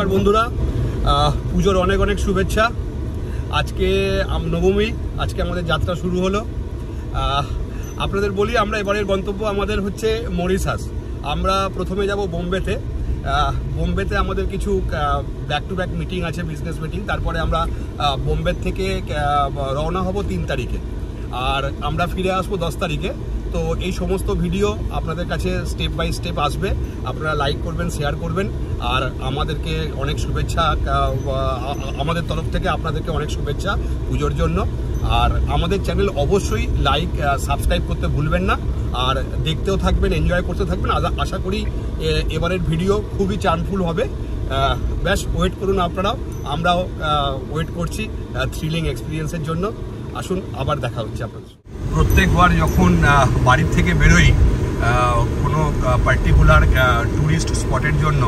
নমস্কার বন্ধুরা, পুজোর অনেক অনেক শুভেচ্ছা। আজকে নবমী, আজকে আমাদের যাত্রা শুরু হলো। আপনাদের বলি, আমরা এবারের গন্তব্য আমাদের হচ্ছে মরিশাস। আমরা প্রথমে যাব বোম্বেতে। বোম্বেতে আমাদের কিছু ব্যাক টু ব্যাক মিটিং আছে, বিজনেস মিটিং। তারপরে আমরা বোম্বে থেকে রওনা হব 3 তারিখে, আর আমরা ফিরে আসবো 10 তারিখে। তো এই সমস্ত ভিডিও আপনাদের কাছে স্টেপ বাই স্টেপ আসবে। আপনারা লাইক করবেন, শেয়ার করবেন, আর আমাদেরকে অনেক শুভেচ্ছা। আমাদের তরফ থেকে আপনাদেরকে অনেক শুভেচ্ছা পুজোর জন্য। আর আমাদের চ্যানেল অবশ্যই লাইক সাবস্ক্রাইব করতে ভুলবেন না, আর দেখতেও থাকবেন, এনজয় করতে থাকবেন। আশা করি এবারের ভিডিও খুবই চার্মফুল হবে। বেশ ওয়েট করুন আপনারাও, আমরাও ওয়েট করছি থ্রিলিং এক্সপিরিয়েন্সের জন্য। আসুন, আবার দেখা হচ্ছে আপনাদের। প্রত্যেকবার যখন বাড়ির থেকে বেরোই কোনো পার্টিকুলার ট্যুরিস্ট স্পটের জন্য,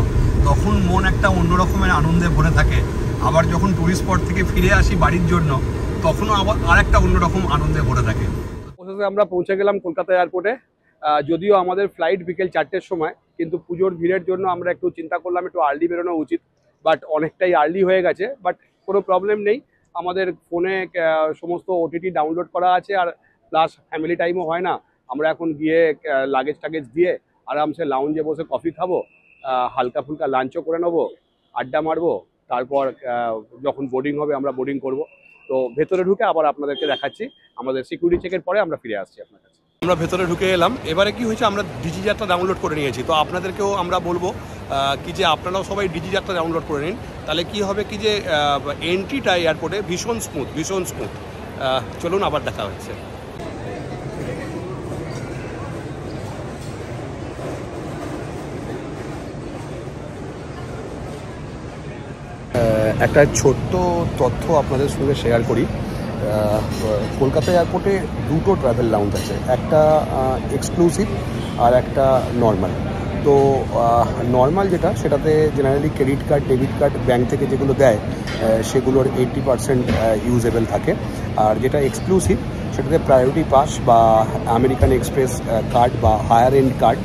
তখন মন একটা অন্য রকমের আনন্দে ভরে থাকে। আবার যখন ট্যুরিস্ট স্পট থেকে ফিরে আসি বাড়ির জন্য, তখনও আবার আরেকটা অন্যরকম আনন্দে ভরে থাকে। অবশেষে আমরা পৌঁছে গেলাম কলকাতা এয়ারপোর্টে। যদিও আমাদের ফ্লাইট বিকেল 4টের সময়, কিন্তু পুজোর ভিড়ের জন্য আমরা একটু চিন্তা করলাম একটু আর্লি বেরোনো উচিত। বাট অনেকটাই আর্লি হয়ে গেছে, বাট কোনো প্রবলেম নেই। আমাদের ফোনে সমস্ত ওটিটি ডাউনলোড করা আছে, আর প্লাস ফ্যামিলি টাইমও হয় না। আমরা এখন গিয়ে লাগেজ টাগেজ দিয়ে আরামসে লাউঞ্জে বসে কফি খাবো, হালকা ফুলকা লাঞ্চও করে নেবো, আড্ডা মারবো। তারপর যখন বোর্ডিং হবে আমরা বোর্ডিং করব। তো ভেতরে ঢুকে আবার আপনাদেরকে দেখাচ্ছি। আমাদের সিকিউরিটি চেকের পরে আমরা ফিরে আসছি আপনার কাছে। আমরা ভেতরে ঢুকে এলাম। এবারে কি হয়েছে, আমরা ডিজি যাত্রা ডাউনলোড করে নিয়েছি। তো আপনাদেরকেও আমরা বলবো কি যে আপনারাও সবাই ডিজি যাত্রা ডাউনলোড করে নিন। তাহলে কি হবে কি যে এন্ট্রিটা এয়ারপোর্টে ভীষণ স্মুথ। চলুন, আবার দেখা হচ্ছে। একটা ছোট্ট তথ্য আপনাদের সঙ্গে শেয়ার করি। কলকাতা এয়ারপোর্টে দুটো ট্রাভেল লাউঞ্জ আছে, একটা এক্সক্লুসিভ আর একটা নর্মাল। তো নর্মাল যেটা, সেটাতে generally credit card, debit card, bank থেকে যেগুলো দেয় সেগুলোর 80% ইউজেবল থাকে। আর যেটা এক্সক্লুসিভ, সেটাতে প্রায়োরিটি পাস বা আমেরিকান এক্সপ্রেস কার্ড বা হায়ার এন্ড কার্ড,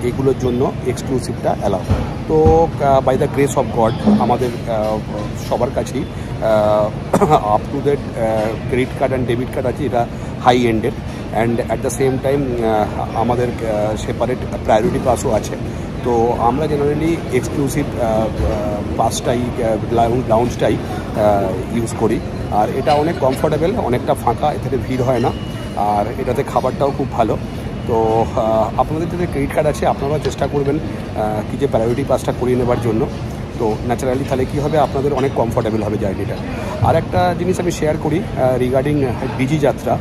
এগুলোর জন্য এক্সক্লুসিভটা অ্যালাউ। তো by the grace of God আমাদের সবার কাছেই up to date credit card and debit card আছে, এটা হাই এন্ডের। And at the same time আমাদের সেপারেট প্রায়োরিটি পাসও আছে। তো আমরা জেনারেলি এক্সক্লুসিভ পাসটাই, লাউঞ্জটাই ইউজ করি। আর এটা অনেক কমফোর্টেবল, অনেকটা ফাঁকা, এটাতে ভিড় হয় না, আর এটাতে খাবারটাও খুব ভালো। তো আপনাদের যাদের ক্রেডিট কার্ড আছে, আপনারা চেষ্টা করবেন কি যে প্রায়োরিটি পাসটা করিয়ে নেবার জন্য। তো ন্যাচারালি তাহলে কী হবে, আপনাদের অনেক কমফোর্টেবল হবে জার্নিটা। আর একটা জিনিস আমি শেয়ার করি রিগার্ডিং ডিজি যাত্রা।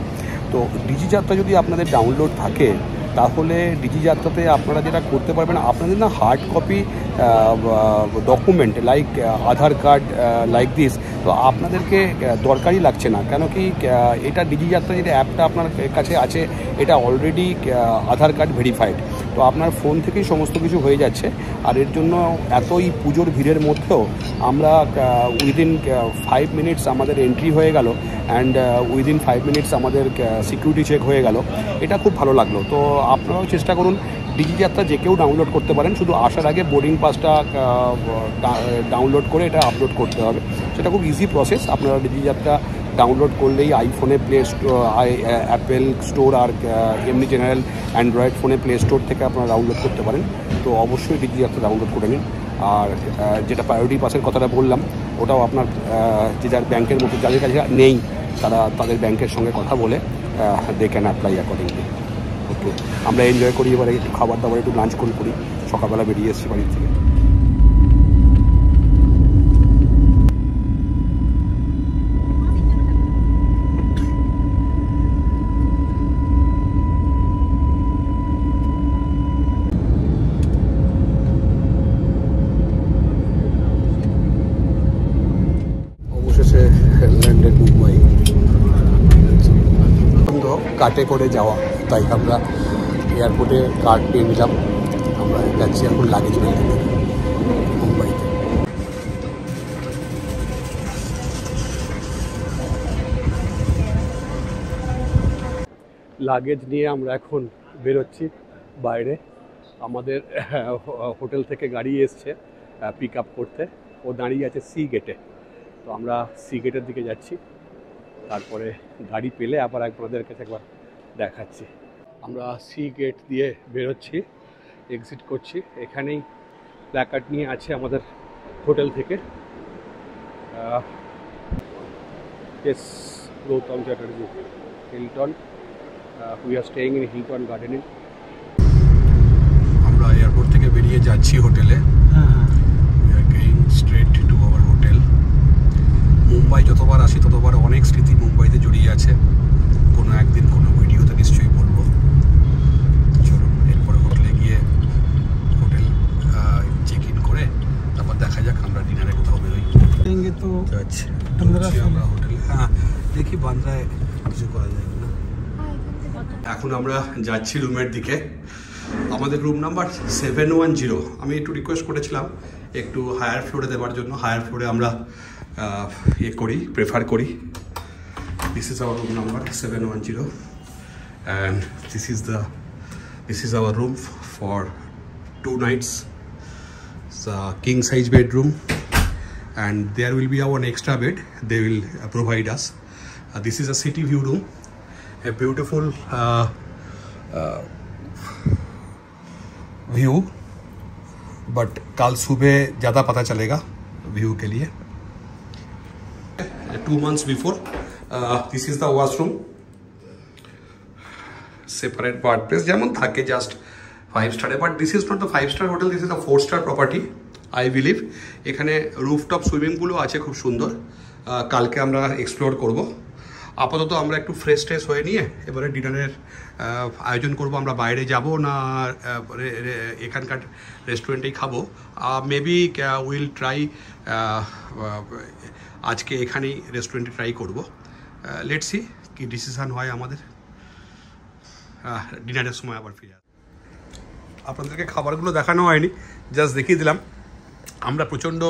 তো ডিজি যাত্রা যদি আপনাদের ডাউনলোড থাকে, তাহলে ডিজি যাত্রাতে আপনারা যেটা করতে পারবেন, আপনাদের না hard copy document like Aadhaar card like this, তো আপনাদেরকে দরকারই লাগছে না। কেন কি, এটা ডিজি যাত্রা যেটা অ্যাপটা আপনার কাছে আছে, এটা অলরেডি আধার কার্ড ভেরিফাইড। তো আপনার ফোন থেকেই সমস্ত কিছু হয়ে যাচ্ছে। আর এর জন্য এতই পুজোর ভিড়ের মধ্যেও আমরা উইদিন 5 মিনিটস আমাদের এন্ট্রি হয়ে গেল, অ্যান্ড উইদিন 5 মিনিটস আমাদের সিকিউরিটি চেক হয়ে গেল। এটা খুব ভালো লাগলো। তো আপনারাও চেষ্টা করুন, ডিজি যাত্রা যে কেউ ডাউনলোড করতে পারেন। শুধু আসার আগে বোর্ডিং পাসটা ডাউনলোড করে এটা আপলোড করতে হবে। সেটা খুব ইজি প্রসেস। আপনারা ডিজি যাত্রা ডাউনলোড করলেই আইফোনে প্লে স্টোর, অ্যাপেল স্টোর, আর এমনি জেনারেল অ্যান্ড্রয়েড ফোনে প্লে স্টোর থেকে আপনারা ডাউনলোড করতে পারেন। তো অবশ্যই ডিজি যাত্রা ডাউনলোড করে নিন। আর যেটা প্রায়োরিটি পাসের কথাটা বললাম, ওটাও আপনার যে যার ব্যাংকের মতো, যাদের কাছে নেই, তারা তাদের ব্যাংকের সঙ্গে কথা বলে দে ক্যান অ্যাপ্লাই অ্যাকর্ডিংলি। ওকে, আমরা এনজয় করি। এবারে একটু খাবার দাবার, একটু লাঞ্চ করি। সকালবেলা বেরিয়ে এসেছি বাড়ির থেকে। অবশেষে ল্যান্ডেড মুম্বাই। কাটে করে যাওয়া, তাই আমরা এয়ারপোর্টে কার্ড পেয়ে নিলাম। আমরা যাচ্ছি এখন লাগেজ নিতে মুম্বাইতে। লাগেজ নিয়ে আমরা এখন বেরোচ্ছি বাইরে। আমাদের হোটেল থেকে গাড়ি এসছে পিক আপ করতে। ও দাঁড়িয়ে আছে সি গেটে। তো আমরা সি গেটের দিকে যাচ্ছি, তারপরে গাড়ি পেলে আবার আপনাদের কাছে একবার দেখাচ্ছি। আমরা সি গেট দিয়ে বেরোচ্ছি, এক্সিট করছি। এখানেই প্ল্যাকার্ড নিয়ে আছে আমাদের হোটেল থেকে। S Gautam Chatterjee Hilton, we are staying in Hilton gardening. আমরা এয়ারপোর্ট থেকে বেরিয়ে যাচ্ছি হোটেলে। We are going straight to our hotel. Mumbai যতবার আসি ততবার অনেক স্মৃতি মুম্বাইতে জড়িয়ে আছে, কোনো একদিন কোনো ভিডিওতে নিশ্চয়ই বলবো। চলুন এরপরে হোটেলে গিয়ে হোটেল চেক ইন করে তারপর দেখা যাক আমরা ডিনারে কোথাও বেরোই। তো আমরা হোটেলে, হ্যাঁ দেখি বান্দ্রায় কিছু করা যায় না। এখন আমরা যাচ্ছি রুমের দিকে। আমাদের রুম নাম্বার 710। আমি একটু রিকোয়েস্ট করেছিলাম একটু হায়ার ফ্লোরে দেওয়ার জন্য। হায়ার ফ্লোরে আমরা প্রেফার করি। This is our room number 710 and this is our room for 2 nights. It's a king size bedroom and there will be our extra bed they will provide us. This is a city view room, a beautiful view, but कल सुबह ज़्यादा पता चलेगा view के लिए। 2 months before, this is the washroom, separate part place যেমন থাকে just 5 star, but this is not the 5 star hotel, this is a 4 star property I believe. এখানে রুফটপ সুইমিং পুলও আছে খুব সুন্দর, কালকে আমরা এক্সপ্লোর করব। আপাতত আমরা একটু ফ্রেশ ট্রেশ হয়ে নিয়ে এবারে ডিনারের আয়োজন করব। আমরা বাইরে যাব না এখানকার রেস্টুরেন্টেই খাবো। মেবি উইল ট্রাই আজকে এখানেই রেস্টুরেন্টে ট্রাই করব। লেটস সি কি ডিসিশন হয় আমাদের। ডিনারের সময় আবার ফিরে আপনাদেরকে খাবারগুলো দেখানো হয়নি, জাস্ট দেখিয়ে দিলাম। আমরা প্রচণ্ড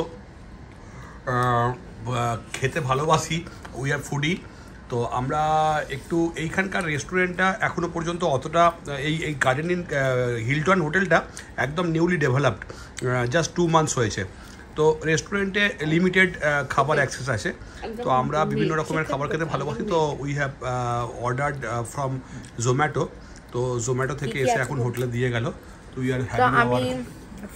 খেতে ভালোবাসি, উই আর ফুডি। তো আমরা একটু এইখানকার রেস্টুরেন্টটা এখনও পর্যন্ত অতটা এই গার্ডেনিং হিলটন হোটেলটা একদম নিউলি ডেভেলপড, জাস্ট 2 months হয়েছে। তো রেস্টুরেন্টে লিমিটেড খাবার অ্যাক্সেস আছে। তো আমরা বিভিন্ন রকমের খাবার খেতে ভালোবাসি। তো we have ordered from Zomato. তো জোম্যাটো থেকে এসে এখন হোটেলে দিয়ে গেল। তো we are having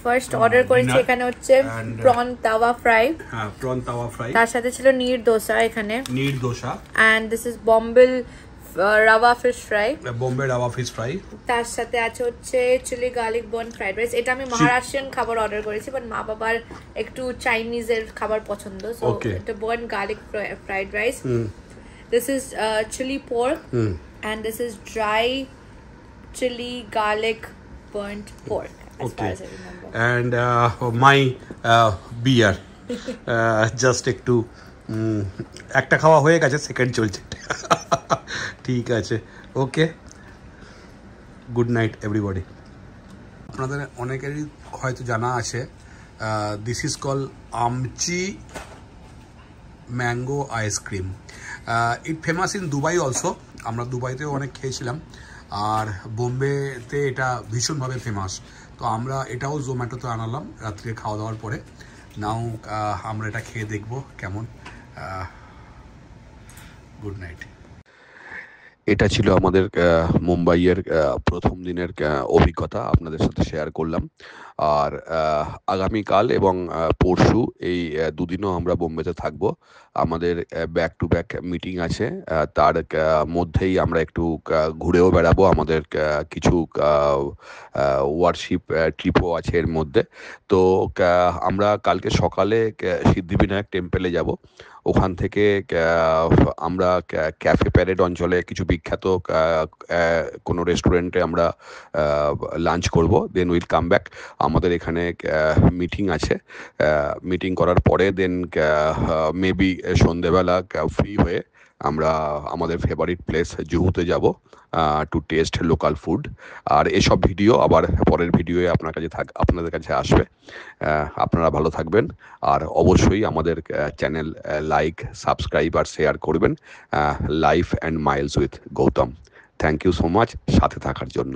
first order করেছি। এখানে হচ্ছে প্রন তাওয়া ফ্রাই, হ্যাঁ প্রন তাওয়া ফ্রাই, তার সাথে ছিল নীর দোসা, এখানে neer dosa, and this is Bombay rava fish fry, Bombay rava fish fry. তার সাথে আছে হচ্ছে chilli garlic burnt fried rice. এটা আমি মহারাষ্ট্রিয়ান খাবার অর্ডার করেছি, বাট মা বাবার একটু চাইনিজের খাবার পছন্দ, সো এটা one garlic fried rice. This is chilli pork and this is dry chilli garlic burnt pork, as far as I remember. And my beer, just একটু একটা খাওয়া হয়ে গেছে, সেকেন্ড চলছে। ঠিক আছে, ওকে, গুড নাইট এভরিবডি। আপনাদের অনেকেরই হয়তো জানা আছে, this is call Amchi mango ice cream. It famous in Dubai also. আমরা দুবাইতেও অনেক খেয়েছিলাম, আর বোম্বেতে এটা ভীষণভাবে ফেমাস। তো আমরা এটাও জোম্যাটোতে আনালাম রাত্রে খাওয়া দাওয়ার পরে। নাও আমরা এটা খেয়ে দেখব কেমন। Good night. এটা ছিল আমাদের মুম্বাইয়ের প্রথম দিনের অভিজ্ঞতা, আপনাদের সাথে শেয়ার করলাম। আর আগামীকাল এবং পরশু এই দুদিনও আমরা বোম্বেতে থাকবো। আমাদের ব্যাক টু ব্যাক মিটিং আছে, তার মধ্যেই আমরা একটু ঘুরেও বেড়াবো। আমাদের কিছু ওয়ার্কশিপ ট্রিপও আছে এর মধ্যে। তো আমরা কালকে সকালে সিদ্ধিবিনায়ক টেম্পেলে যাব। ওখান থেকে আমরা ক্যাফে প্যারেড অঞ্চলে কিছু বিখ্যাত কোনো রেস্টুরেন্টে আমরা লাঞ্চ করব। Then will come back. আমাদের এখানে মিটিং আছে, মিটিং করার পরে দেন মেবি সন্ধেবেলা ফ্রি হয়ে আমরা আমাদের ফেভারিট প্লেস জুহুতে যাব টু টেস্ট লোকাল ফুড। আর এসব ভিডিও আবার পরের ভিডিওয়ে আপনাদের কাছে আসবে। আপনারা ভালো থাকবেন, আর অবশ্যই আমাদের চ্যানেল লাইক, সাবস্ক্রাইব আর শেয়ার করবেন। Life and miles with Gautam. Thank you so much সাথে থাকার জন্য।